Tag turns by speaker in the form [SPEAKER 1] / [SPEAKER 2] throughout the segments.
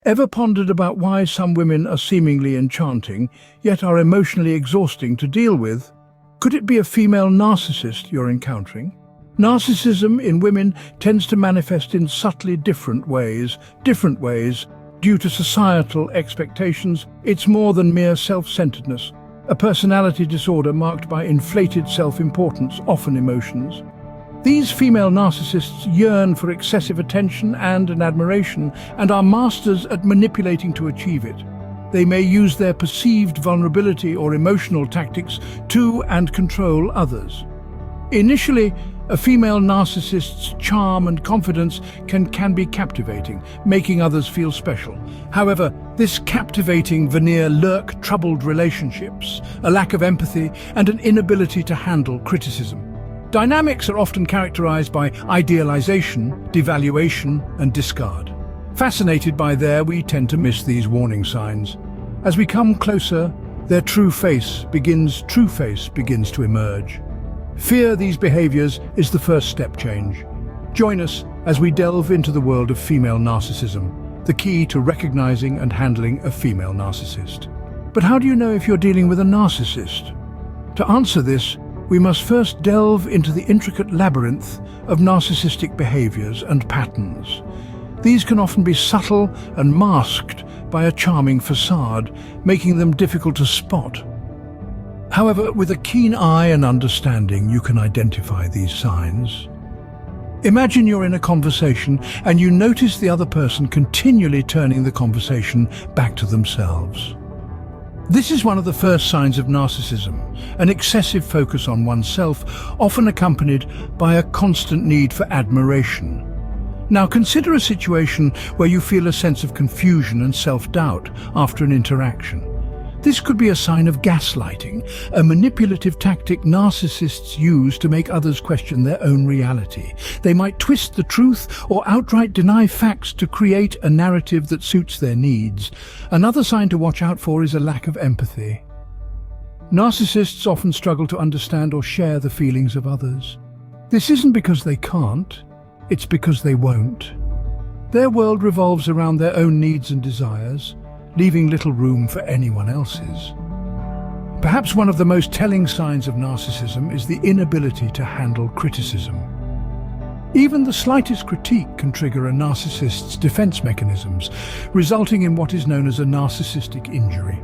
[SPEAKER 1] Ever pondered about why some women are seemingly enchanting, yet are emotionally exhausting to deal with? Could it be a female narcissist you're encountering? Narcissism in women tends to manifest in subtly different ways. Due to societal expectations, it's more than mere self-centeredness, a personality disorder marked by inflated self-importance, often emotions. These female narcissists yearn for excessive attention and admiration, and are masters at manipulating to achieve it. They may use their perceived vulnerability or emotional tactics to control others. Initially, a female narcissist's charm and confidence can be captivating, making others feel special. However, this captivating veneer lurks troubled relationships, a lack of empathy, and an inability to handle criticism. Dynamics are often characterized by idealization, devaluation, and discard. Fascinated by we tend to miss these warning signs. As we come closer, their true face begins to emerge. Fear these behaviors is the first step change. Join us as we delve into the world of female narcissism, the key to recognizing and handling a female narcissist. But how do you know if you're dealing with a narcissist? To answer this, we must first delve into the intricate labyrinth of narcissistic behaviors and patterns. These can often be subtle and masked by a charming facade, making them difficult to spot. However, with a keen eye and understanding, you can identify these signs. Imagine you're in a conversation and you notice the other person continually turning the conversation back to themselves. This is one of the first signs of narcissism, an excessive focus on oneself, often accompanied by a constant need for admiration. Now consider a situation where you feel a sense of confusion and self-doubt after an interaction. This could be a sign of gaslighting, a manipulative tactic narcissists use to make others question their own reality. They might twist the truth or outright deny facts to create a narrative that suits their needs. Another sign to watch out for is a lack of empathy. Narcissists often struggle to understand or share the feelings of others. This isn't because they can't, it's because they won't. Their world revolves around their own needs and desires, leaving little room for anyone else's. Perhaps one of the most telling signs of narcissism is the inability to handle criticism. Even the slightest critique can trigger a narcissist's defense mechanisms, resulting in what is known as a narcissistic injury.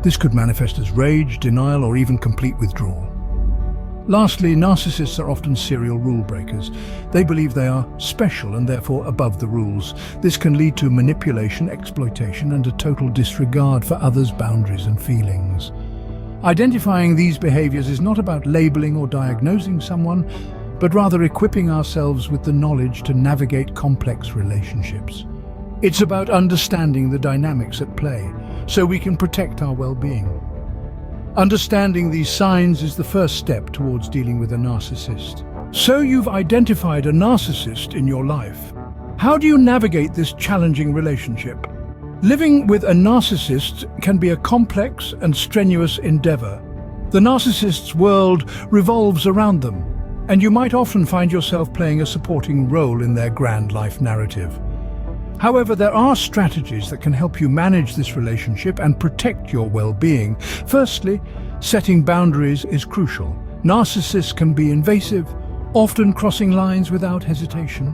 [SPEAKER 1] This could manifest as rage, denial, or even complete withdrawal. Lastly, narcissists are often serial rule breakers. They believe they are special and therefore above the rules. This can lead to manipulation, exploitation, and a total disregard for others' boundaries and feelings. Identifying these behaviors is not about labeling or diagnosing someone, but rather equipping ourselves with the knowledge to navigate complex relationships. It's about understanding the dynamics at play, so we can protect our well-being. Understanding these signs is the first step towards dealing with a narcissist. So you've identified a narcissist in your life. How do you navigate this challenging relationship? Living with a narcissist can be a complex and strenuous endeavor. The narcissist's world revolves around them, and you might often find yourself playing a supporting role in their grand life narrative. However, there are strategies that can help you manage this relationship and protect your well-being. Firstly, setting boundaries is crucial. Narcissists can be invasive, often crossing lines without hesitation.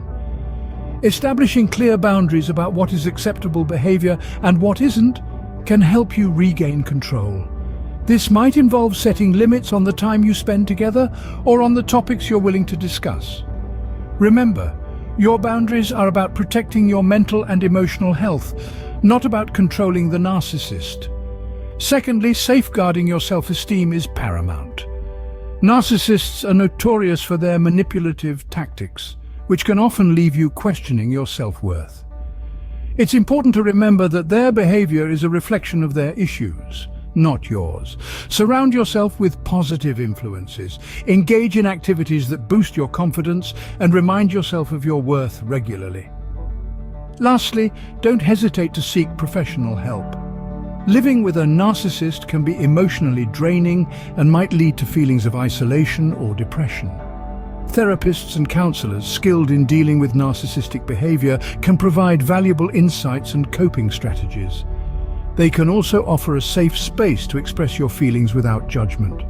[SPEAKER 1] Establishing clear boundaries about what is acceptable behavior and what isn't can help you regain control. This might involve setting limits on the time you spend together or on the topics you're willing to discuss. Remember, your boundaries are about protecting your mental and emotional health, not about controlling the narcissist. Secondly, safeguarding your self-esteem is paramount. Narcissists are notorious for their manipulative tactics, which can often leave you questioning your self-worth. It's important to remember that their behavior is a reflection of their issues, not yours. Surround yourself with positive influences. Engage in activities that boost your confidence and remind yourself of your worth regularly. Lastly, don't hesitate to seek professional help. Living with a narcissist can be emotionally draining and might lead to feelings of isolation or depression. Therapists and counselors skilled in dealing with narcissistic behavior can provide valuable insights and coping strategies. They can also offer a safe space to express your feelings without judgment.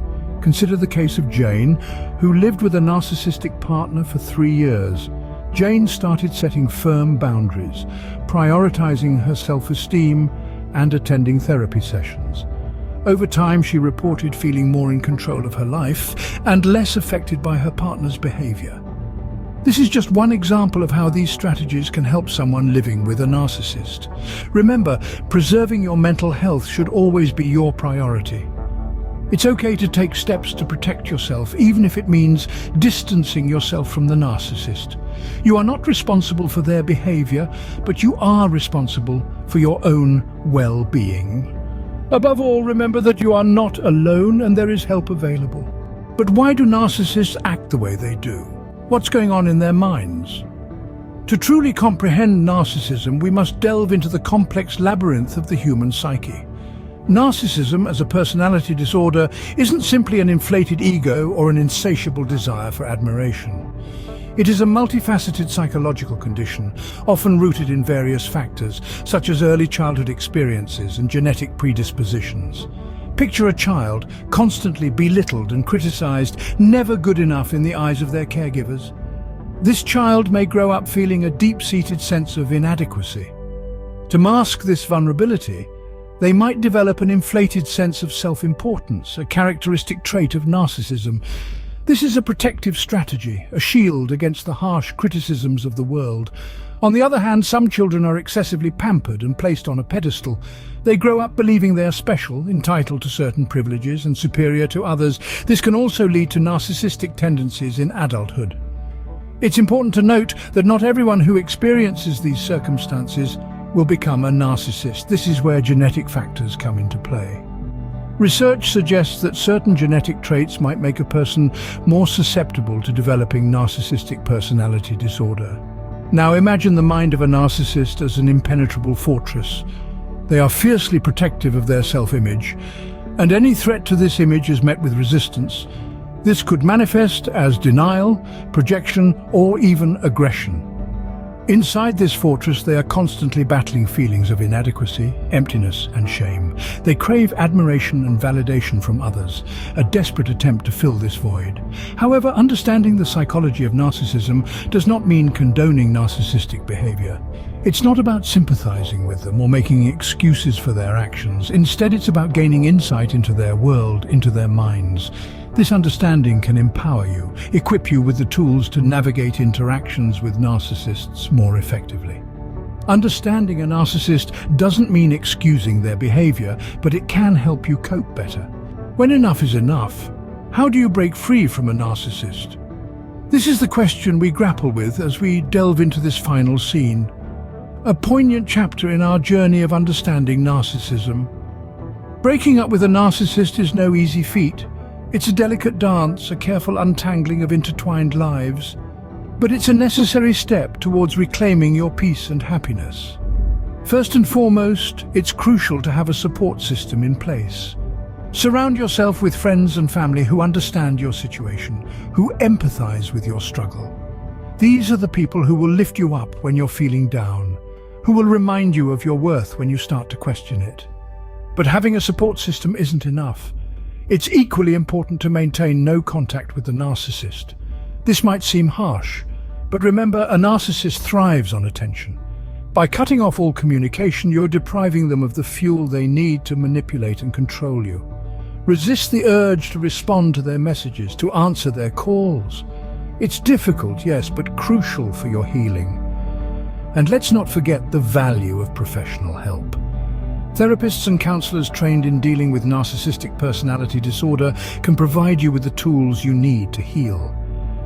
[SPEAKER 1] Consider the case of Jane, who lived with a narcissistic partner for 3 years. Jane started setting firm boundaries, prioritizing her self-esteem and attending therapy sessions. Over time, she reported feeling more in control of her life and less affected by her partner's behavior. This is just one example of how these strategies can help someone living with a narcissist. Remember, preserving your mental health should always be your priority. It's okay to take steps to protect yourself, even if it means distancing yourself from the narcissist. You are not responsible for their behavior, but you are responsible for your own well-being. Above all, remember that you are not alone and there is help available. But why do narcissists act the way they do? What's going on in their minds? To truly comprehend narcissism, we must delve into the complex labyrinth of the human psyche. Narcissism as a personality disorder isn't simply an inflated ego or an insatiable desire for admiration. It is a multifaceted psychological condition, often rooted in various factors, such as early childhood experiences and genetic predispositions. Picture a child constantly belittled and criticized, never good enough in the eyes of their caregivers. This child may grow up feeling a deep-seated sense of inadequacy. To mask this vulnerability, they might develop an inflated sense of self-importance, a characteristic trait of narcissism. This is a protective strategy, a shield against the harsh criticisms of the world. On the other hand, some children are excessively pampered and placed on a pedestal. They grow up believing they are special, entitled to certain privileges and superior to others. This can also lead to narcissistic tendencies in adulthood. It's important to note that not everyone who experiences these circumstances will become a narcissist. This is where genetic factors come into play. Research suggests that certain genetic traits might make a person more susceptible to developing narcissistic personality disorder. Now imagine the mind of a narcissist as an impenetrable fortress. They are fiercely protective of their self-image, and any threat to this image is met with resistance. This could manifest as denial, projection, or even aggression. Inside this fortress, they are constantly battling feelings of inadequacy, emptiness, and shame. They crave admiration and validation from others, a desperate attempt to fill this void. However, understanding the psychology of narcissism does not mean condoning narcissistic behavior. It's not about sympathizing with them or making excuses for their actions. Instead, it's about gaining insight into their world, into their minds. This understanding can empower you, equip you with the tools to navigate interactions with narcissists more effectively. Understanding a narcissist doesn't mean excusing their behavior, but it can help you cope better. When enough is enough, how do you break free from a narcissist? This is the question we grapple with as we delve into this final scene. A poignant chapter in our journey of understanding narcissism. Breaking up with a narcissist is no easy feat. It's a delicate dance, a careful untangling of intertwined lives. But it's a necessary step towards reclaiming your peace and happiness. First and foremost, it's crucial to have a support system in place. Surround yourself with friends and family who understand your situation, who empathize with your struggle. These are the people who will lift you up when you're feeling down, who will remind you of your worth when you start to question it. But having a support system isn't enough. It's equally important to maintain no contact with the narcissist. This might seem harsh, but remember, a narcissist thrives on attention. By cutting off all communication, you're depriving them of the fuel they need to manipulate and control you. Resist the urge to respond to their messages, to answer their calls. It's difficult, yes, but crucial for your healing. And let's not forget the value of professional help. Therapists and counselors trained in dealing with narcissistic personality disorder can provide you with the tools you need to heal.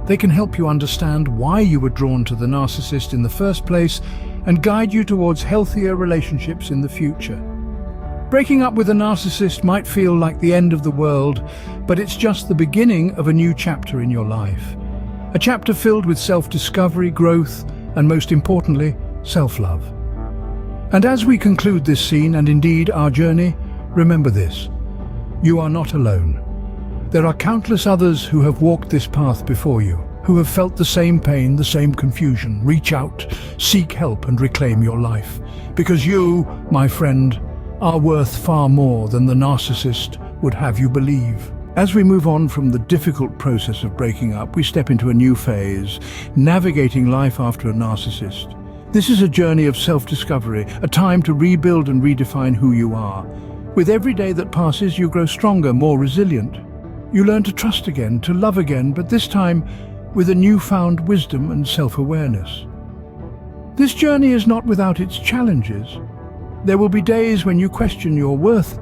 [SPEAKER 1] They can help you understand why you were drawn to the narcissist in the first place and guide you towards healthier relationships in the future. Breaking up with a narcissist might feel like the end of the world, but it's just the beginning of a new chapter in your life. A chapter filled with self-discovery, growth, and most importantly, self-love. And as we conclude this scene, and indeed our journey, remember this: you are not alone. There are countless others who have walked this path before you, who have felt the same pain, the same confusion. Reach out, seek help and reclaim your life. Because you, my friend, are worth far more than the narcissist would have you believe. As we move on from the difficult process of breaking up, we step into a new phase, navigating life after a narcissist. This is a journey of self-discovery, a time to rebuild and redefine who you are. With every day that passes, you grow stronger, more resilient. You learn to trust again, to love again, but this time with a newfound wisdom and self-awareness. This journey is not without its challenges. There will be days when you question your worth,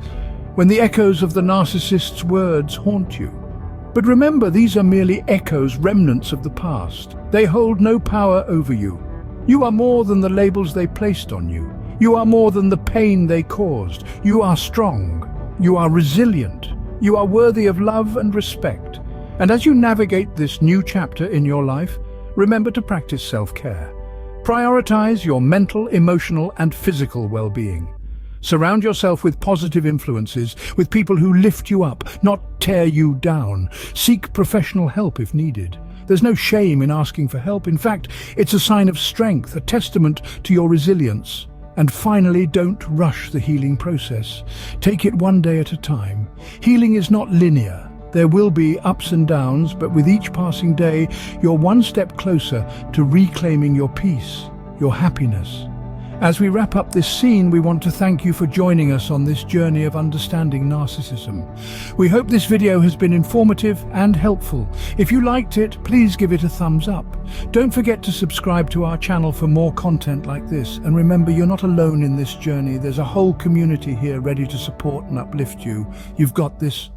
[SPEAKER 1] when the echoes of the narcissist's words haunt you. But remember, these are merely echoes, remnants of the past. They hold no power over you. You are more than the labels they placed on you. You are more than the pain they caused. You are strong. You are resilient. You are worthy of love and respect. And as you navigate this new chapter in your life, remember to practice self-care. Prioritize your mental, emotional, and physical well-being. Surround yourself with positive influences, with people who lift you up, not tear you down. Seek professional help if needed. There's no shame in asking for help. In fact, it's a sign of strength, a testament to your resilience. And finally, don't rush the healing process. Take it one day at a time. Healing is not linear. There will be ups and downs, but with each passing day, you're one step closer to reclaiming your peace, your happiness. As we wrap up this scene, we want to thank you for joining us on this journey of understanding narcissism. We hope this video has been informative and helpful. If you liked it, please give it a thumbs up. Don't forget to subscribe to our channel for more content like this. And remember, you're not alone in this journey. There's a whole community here ready to support and uplift you. You've got this.